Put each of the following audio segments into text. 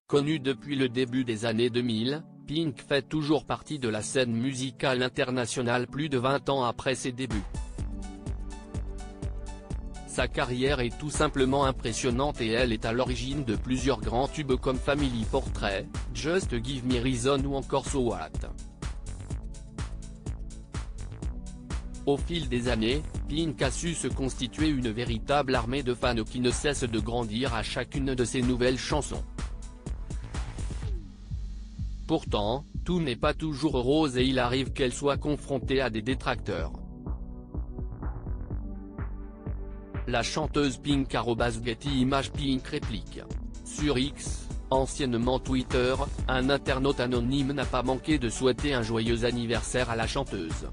Connu depuis le début des années 2000, Pink fait toujours partie de la scène musicale internationale plus de 20 ans après ses débuts. Sa carrière est tout simplement impressionnante et elle est à l'origine de plusieurs grands tubes comme Family Portrait, Just Give Me Reason ou encore So What. Au fil des années, Pink a su se constituer une véritable armée de fans qui ne cesse de grandir à chacune de ses nouvelles chansons. Pourtant, tout n'est pas toujours rose et il arrive qu'elle soit confrontée à des détracteurs. La chanteuse Pink @Getty Pink réplique. Sur X, anciennement Twitter, un internaute anonyme n'a pas manqué de souhaiter un joyeux anniversaire à la chanteuse.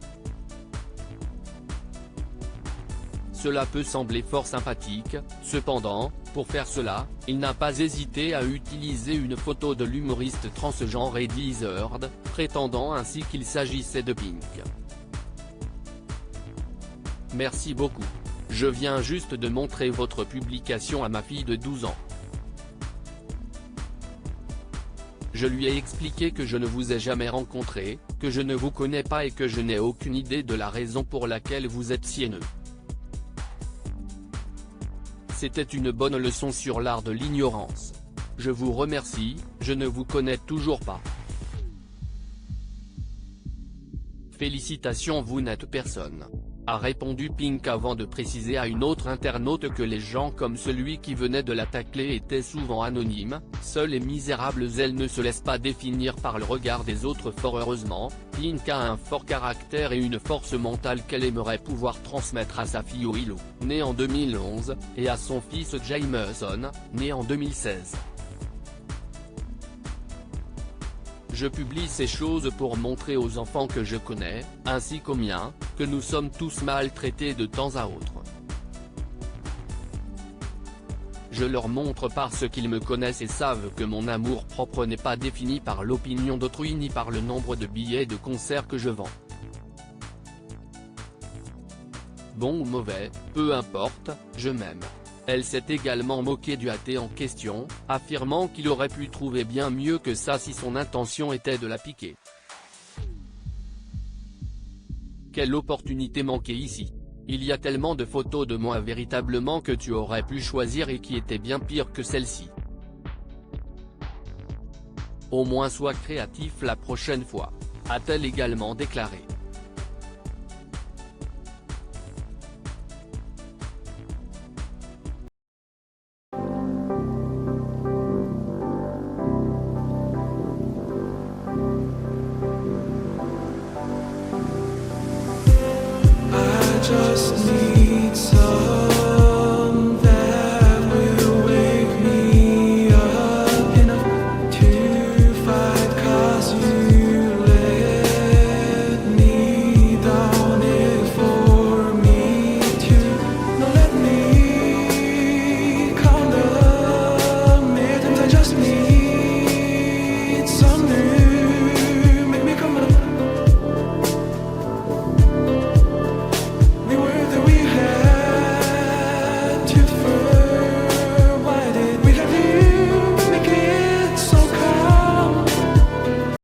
Cela peut sembler fort sympathique, cependant, pour faire cela, il n'a pas hésité à utiliser une photo de l'humoriste transgenre Eddie Izzard, prétendant ainsi qu'il s'agissait de Pink. Merci beaucoup. Je viens juste de montrer votre publication à ma fille de 12 ans. Je lui ai expliqué que je ne vous ai jamais rencontré, que je ne vous connais pas et que je n'ai aucune idée de la raison pour laquelle vous êtes si haineux. C'était une bonne leçon sur l'art de l'ignorance. Je vous remercie, je ne vous connais toujours pas. Félicitations, vous n'êtes personne, a répondu Pink avant de préciser à une autre internaute que les gens comme celui qui venait de la tacler étaient souvent anonymes, seuls et misérables. Elle ne se laisse pas définir par le regard des autres. Fort heureusement, Pink a un fort caractère et une force mentale qu'elle aimerait pouvoir transmettre à sa fille Willow, née en 2011, et à son fils Jameson, né en 2016. Je publie ces choses pour montrer aux enfants que je connais, ainsi qu'aux miens, que nous sommes tous maltraités de temps à autre. Je leur montre parce qu'ils me connaissent et savent que mon amour-propre n'est pas défini par l'opinion d'autrui ni par le nombre de billets de concert que je vends. Bon ou mauvais, peu importe, je m'aime. Elle s'est également moquée du athée en question, affirmant qu'il aurait pu trouver bien mieux que ça si son intention était de la piquer. Quelle opportunité manquée ici. Il y a tellement de photos de moi véritablement que tu aurais pu choisir et qui étaient bien pires que celle-ci. Au moins sois créatif la prochaine fois, a-t-elle également déclaré. Just need some